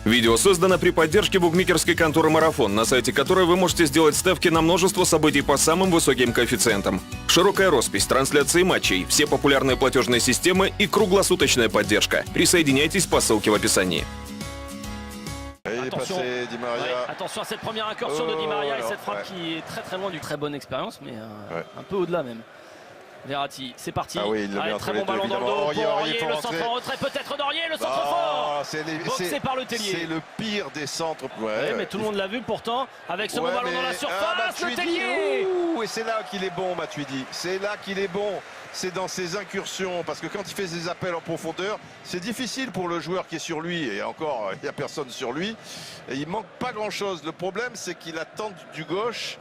Видео создано при поддержке букмекерской конторы «Марафон», на сайте которой вы можете сделать ставки на множество событий по самым высоким коэффициентам. Широкая роспись, трансляции матчей, все популярные платежные системы и круглосуточная поддержка. Присоединяйтесь по ссылке в описании. Attention, attention à cette première incursion de Di Maria et cette frappe qui est très loin du très bonne expérience, mais un peu au-delà même. Verratti, c'est parti. Ah oui, il allez, très bon ballon dans le dos pour Aurier, le centre en retrait peut-être d'Aurier, le centre fort boxé par le Tellier. C'est le pire des centres. Mais tout le monde l'a vu pourtant, avec ce bon ballon dans la surface, le Tellier. Et c'est là qu'il est bon, Matuidi. C'est là qu'il est bon. C'est dans ses incursions, parce que quand il fait ses appels en profondeur, c'est difficile pour le joueur qui est sur lui, et encore, il n'y a personne sur lui, et il manque pas grand-chose. Le problème, c'est qu'il attend du gauche,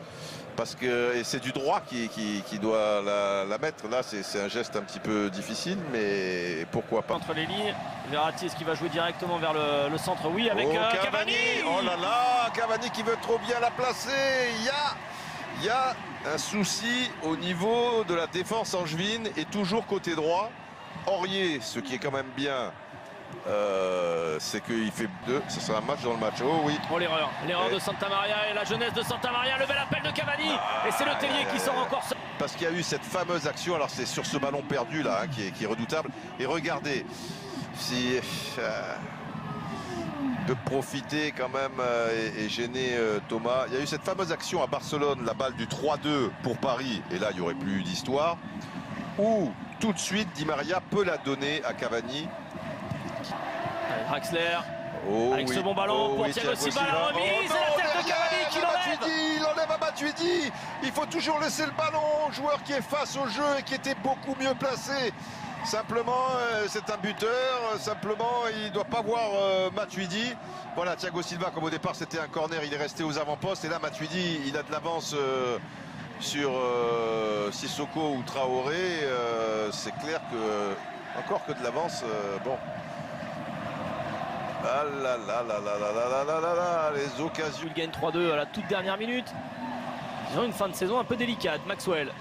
parce que c'est du droit qui doit la mettre. Là, c'est un geste un petit peu difficile, mais pourquoi pas. Entre les lignes, Verratti, est-ce qu'il va jouer directement vers le centre? Oui, avec Cavani. Oh là là, Cavani qui veut trop bien la placer. Il y a un souci au niveau de la défense angevine et toujours côté droit. Aurier, ce qui est quand même bien, c'est qu'il fait deux. Ce sera un match dans le match. Oh oui. Oh, l'erreur de Santa Maria et la jeunesse de Santa Maria. Le bel appel de Cavani. Et c'est le Tellier qui sort encore. Parce qu'il y a eu cette fameuse action. Alors c'est sur ce ballon perdu là qui est redoutable. Et regardez si peut profiter quand même et gêner Thomas. Il y a eu cette fameuse action à Barcelone, la balle du 3-2 pour Paris, et là il n'y aurait plus eu d'histoire, où tout de suite Di Maria peut la donner à Cavani. Draxler, avec ce bon ballon pour Thiago Silva, la remise, et la tête de Cavani qui l'enlève. Il enlève à Matuidi. Il faut toujours laisser le ballon au joueur qui est face au jeu et qui était beaucoup mieux placé. Simplement, c'est un buteur. Simplement, il ne doit pas voir Matuidi. Voilà, Thiago Silva, comme au départ, c'était un corner. Il est resté aux avant-postes. Et là, Matuidi, il a de l'avance sur Sissoko ou Traoré. C'est clair que, encore que de l'avance, bon. Ah là là là là là là là là là, les occasions. Il gagne 3-2 à la toute dernière minute. Ils ont une fin de saison un peu délicate. Maxwell.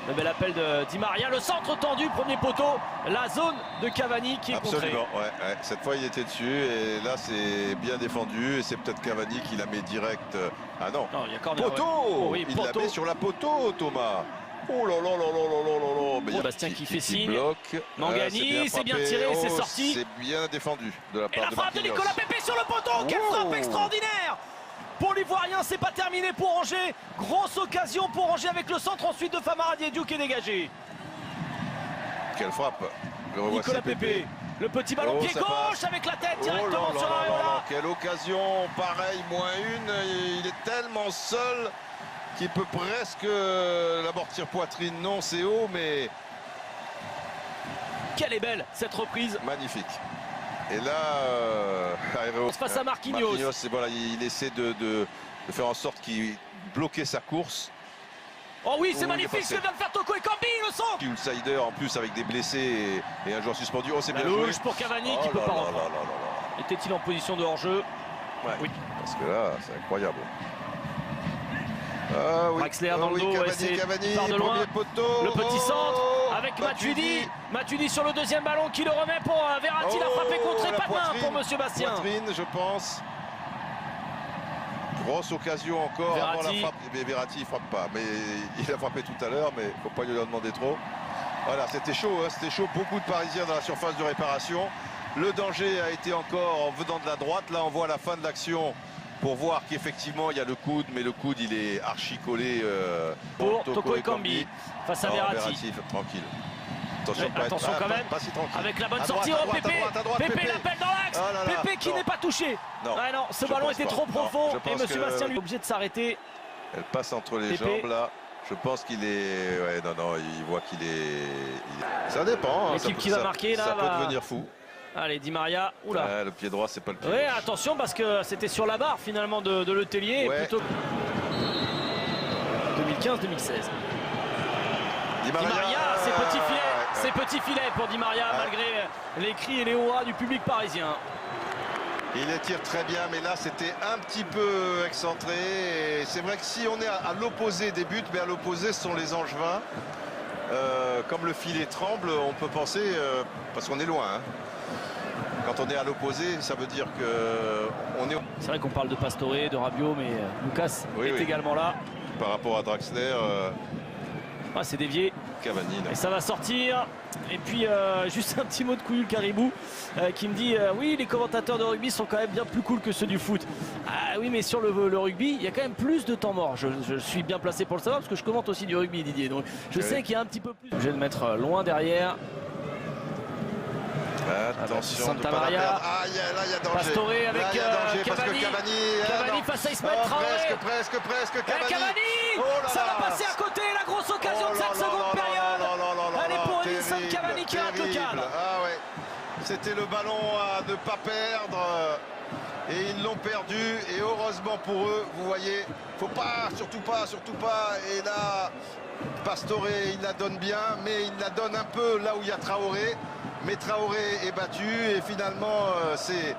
Le bel appel de Di Maria, le centre tendu, premier poteau, la zone de Cavani qui est contrée. Absolument, ouais. Cette fois il était dessus et là c'est bien défendu et c'est peut-être Cavani qui la met direct. Ah non, il y a corner, poteau, oh oui, il poteau. la met sur la poteau, Thomas. Oh là là là là là là là. Bastien qui fait signe. Bloque. Mangani, c'est bien tiré, c'est sorti. C'est bien défendu de la part de la frappe de Nicolas Pepe sur le poteau, quelle frappe extraordinaire! Pour l'Ivoirien, c'est pas terminé pour Angers. Grosse occasion pour Angers avec le centre ensuite de Famara Diédhiou qui est dégagé. Quelle frappe! Nicolas Pepe. Le petit ballon pied gauche avec la tête directement sur Areola. Quelle occasion! Pareil, moins une. Il est tellement seul qu'il peut presque l'amortir poitrine. Non, c'est haut, mais... Quelle est belle cette reprise. Magnifique. Et là, face à Marquinhos. Voilà, il essaie de faire en sorte qu'il bloquait sa course. Oh oui, c'est magnifique ce que vient de faire Toko Ekambi, le centre. Outsider en plus avec des blessés et un joueur suspendu. Oh, c'est bien joué. Pour Cavani qui peut pas reprendre. Était-il en position de hors-jeu? Oui. Parce que là, c'est incroyable. Ah, oui. Draxler dans le dos, Cavani, part de loin. Poteau. Le petit centre avec Matuidi. Matuidi sur le deuxième ballon qui le remet pour Verratti. La frappe est contrée, pas de main pour Monsieur Bastien. Poitrine, je pense. Grosse occasion encore avant la frappe. Mais Verratti, il frappe pas. Mais il a frappé tout à l'heure, mais il ne faut pas lui en demander trop. Voilà, c'était chaud. C'était chaud. Beaucoup de Parisiens dans la surface de réparation. Le danger a été encore en venant de la droite. Là, on voit la fin de l'action. Pour voir qu'effectivement il y a le coude, mais le coude il est archi collé pour Toko Ekambi face à Verratti. Tranquille. Attention quand même, pas si tranquille. Avec la bonne sortie, Pépé l'appelle dans l'axe, Pépé qui n'est pas touché. Non, ce ballon était trop profond et Monsieur Bastien lui est obligé de s'arrêter. Elle passe entre les jambes là. Je pense qu'il est... Ouais, non, il voit qu'il est... Ça dépend. L'équipe qui va marquer là ça peut devenir fou. Allez, Di Maria, oula. Le pied droit, c'est pas le pied gauche. Attention parce que c'était sur la barre finalement de Le Tellier. Plutôt 2015-2016. Di Maria, ses petits filets pour Di Maria malgré les cris et les hurrahs du public parisien. Il les tire très bien, mais là c'était un petit peu excentré. C'est vrai que si on est à l'opposé des buts, mais à l'opposé ce sont les Angevins. Comme le filet tremble, on peut penser, parce qu'on est loin. Quand on est à l'opposé, ça veut dire qu'on est C'est vrai qu'on parle de Pastore, de Rabiot, mais Lucas Oui, est oui. également là. par rapport à Draxler, Ah, c'est dévié. Cavani. Là. Et ça va sortir. Et puis juste un petit mot de Couillou Caribou qui me dit oui, les commentateurs de rugby sont quand même bien plus cool que ceux du foot. Ah oui, mais sur le rugby, il y a quand même plus de temps mort. Je suis bien placé pour le savoir parce que je commente aussi du rugby, Didier. Donc je sais qu'il y a un petit peu plus. Je vais le mettre loin derrière. Attention de Santa pas la Maria. perdre. Ah, là, il y a danger. Pastore avec Là, il y a danger parce Cavani. que Cavani. Cavani non. face à Ismaël Oh, Traoré. presque. Cavani. Cavani Oh là ça là. va passer à côté, la grosse occasion Oh de là cette là seconde là période. là Allez là, pour Edinson terrible, Cavani qui rate le terrible. cadre. Ah ouais. C'était le ballon à ne pas perdre. Et ils l'ont perdu. Et heureusement pour eux, vous voyez, faut pas, surtout pas. Et là, Pastore, il la donne bien, mais il la donne un peu là où il y a Traoré. Mais Traoré est battu et finalement, c'est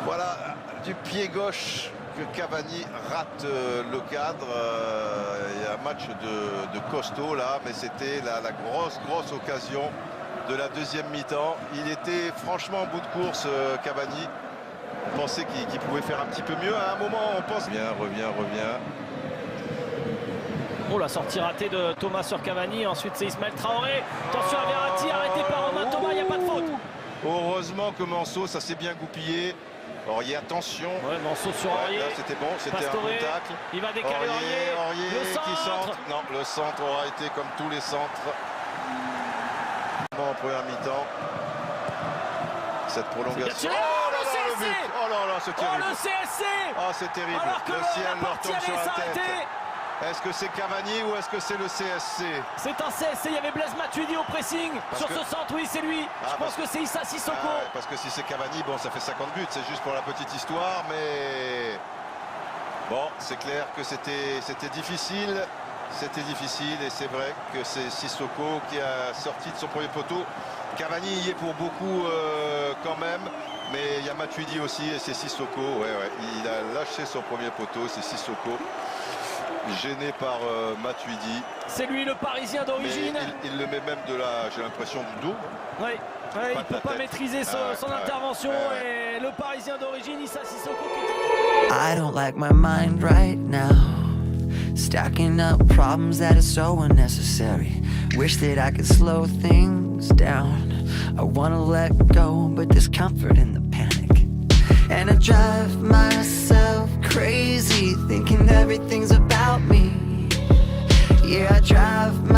voilà du pied gauche que Cavani rate le cadre. Il y a un match de costaud là, mais c'était la grosse occasion de la deuxième mi-temps. Il était franchement en bout de course, Cavani. On pensait qu'il pouvait faire un petit peu mieux. À un moment, on pense... Revient. Oh, la sortie ratée de Thomas sur Cavani. Ensuite, c'est Ismaël Traoré. Attention à Verratti, arrêté par Romain Thomas. Il n'y a pas de faute. Heureusement que Manso, ça s'est bien goupillé. Aurier, attention. Ouais, Manso sur Aurier. Là, c'était bon, c'était un Pastore, bon tacle. il va décaler Aurier. Le qui centre. centre. Non, le centre aura été comme tous les centres. En première mi-temps. Cette prolongation. Oh, le le CSC. but. Oh là là, c'est Oh, terrible. le CSC. Oh, c'est terrible. Alors que Le ciel la leur partie tombe sur allait la tête. s'arrêter. Est-ce que c'est Cavani ou est-ce que c'est le CSC? C'est un CSC, il y avait Blaise Matuidi au pressing. Parce Sur que- ce centre, oui, c'est lui. Ah, Je pense parce- que c'est Issa Sissoko. Ah ouais, parce que si c'est Cavani, bon, ça fait 50 buts, c'est juste pour la petite histoire, mais bon, c'est clair que c'était difficile. C'était difficile et c'est vrai que c'est Sissoko qui a sorti de son premier poteau. Cavani y est pour beaucoup quand même, mais il y a Matuidi aussi et c'est Sissoko. Ouais, il a lâché son premier poteau, c'est Sissoko. Gêné par Matuidi. C'est lui le Parisien Mais d'origine. il le met même j'ai l'impression, du dos. Oui, il de ne la peut pas tête. maîtriser son Ah ouais. intervention. Ouais. Et le Parisien d'origine, Issa Sissoko, qui était... I don't like my mind right now. Stacking up problems that are so unnecessary. Wish that I could slow things down. I wanna let go, but there's comfort in the panic. And I drive myself crazy, thinking everything's about me. Yeah, I drive